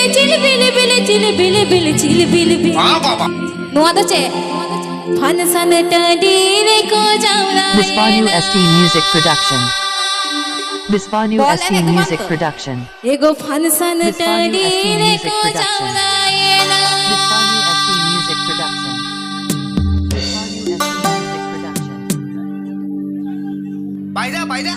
Chilibili Bil, Chilibili Bil. No other chair. Fansan Tadire ko jauna. Bisvanu ST Music Production. Bisvanu ST Music Production. Ego Fansan Tadire ko Production. jauna. Bisvanu ST Music Production. Bisvanu ST Music Production. Baida.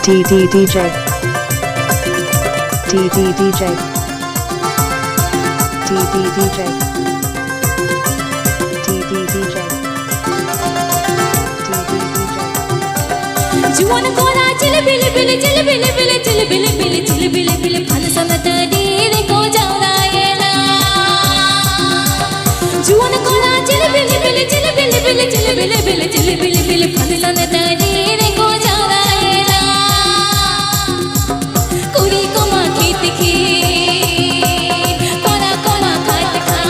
DJ Juan Kora Chilibili Bil, Chilibili Bil, Chilibili Bil, Chilibili Bil, Fansan Tadire ko jauna. Juan Kora Chilibili Bil, Chilibili Bil, Chilibili Bil, Chilibili Bil, Fansan Tadire ko jauna. Kuri ko ma khit khit, kora ko ma khat khat.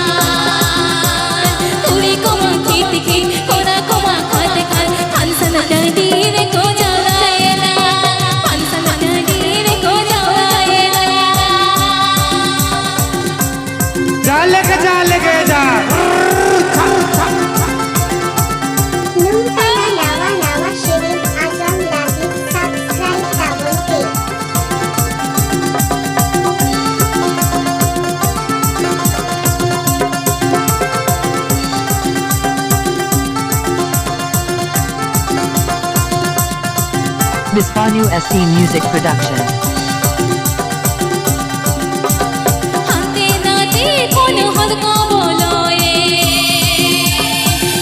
Kuri ko ma khit khit, kora ko ma khat khat. Fansan Tadire ko jauna. Fansan Tadire ko jauna. Jale ke ja. Nawa shirin azam lagi subscribe tabon ke. Bisvanu ST Music Production. Hante na dekho na har ko boloye.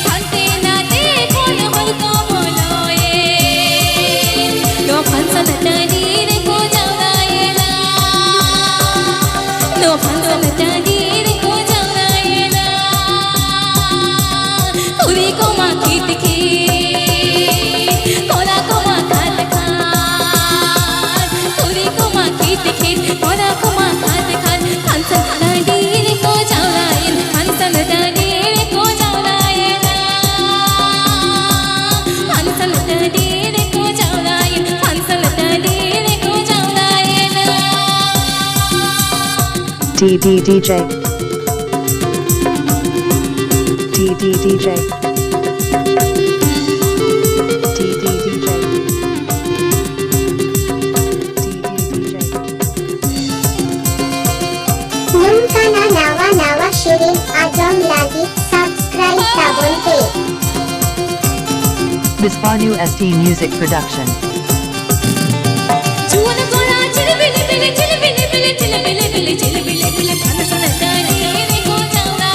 Hante na dekho na har ko boloye. Yo Fansan Tadire ko jauna ela. No Fansan Tadire ko jauna ela. Kuri ko ma khit khit, kora ko ma khat khat. Kuri ko ma khit khit, kora ko ma khat khat. Fansan Tadire ko jauna ela. Fansan Tadire ko jauna ela. Fansan Tadire ko jauna ela. Fansan Tadire ko jauna ela. DJ Nawa shirin azam lagi subscribe tabon ke. Bisvanu ST Music Production. Juan Kora Chilibili Bil, Chilibili Bil, Chilibili Bil, Chilibili Bil, Fansan Tadire ko jauna.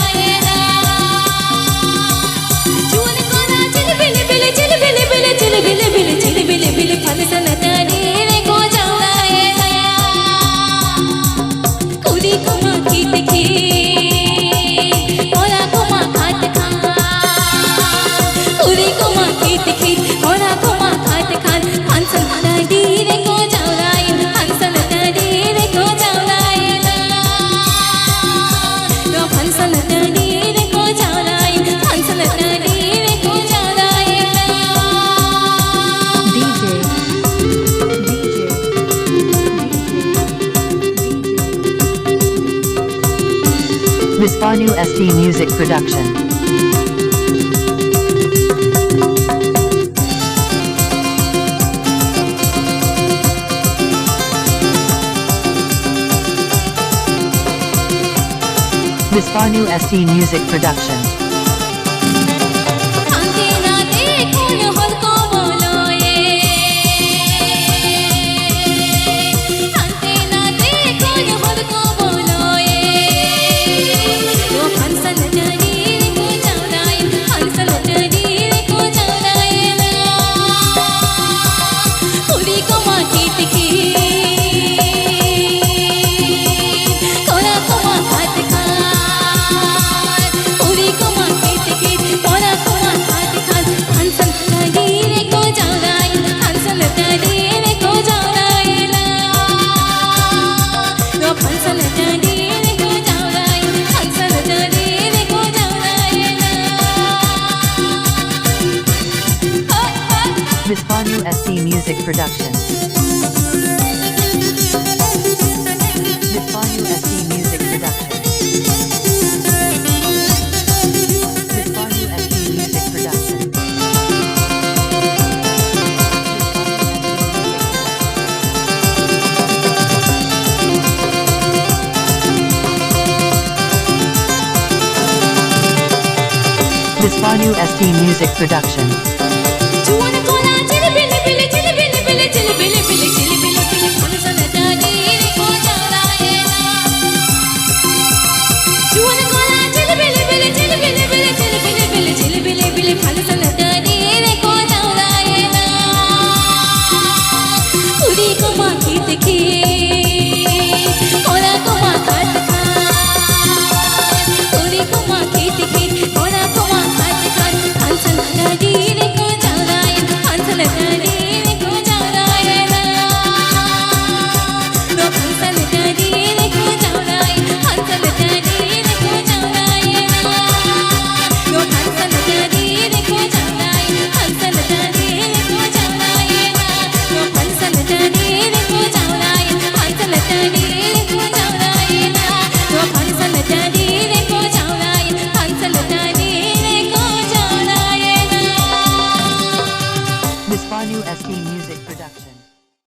Juan Kora Chilibili Bil, Chilibili Bil, Chilibili Bil, Chilibili Bil, Fansan Tadire ko jauna. Kuri ko ma khit khit, kora ko ma khat khat. Kuri ko ma khit khit, kora ko ma khat khat. Fansan Tadire ko jauna. Fansan Tadire ko jauna. Yo Fansan Tadire ko jauna. Fansan Tadire ko jauna. Bisvanu ST Music Production. Bisvanu ST Music Production. Hante na dekho na har ko boloye. Hante na dekho na har ko boloye. Yo Fansan Tadire ko jauna. Fansan Tadire ko jauna. Kuri ko ma khit khit, kora ko ma khat khat. Kuri ko ma Production. Bisbanu SC Music Production. Bisbanu SC Music Production. Bisbanu SC Music Production.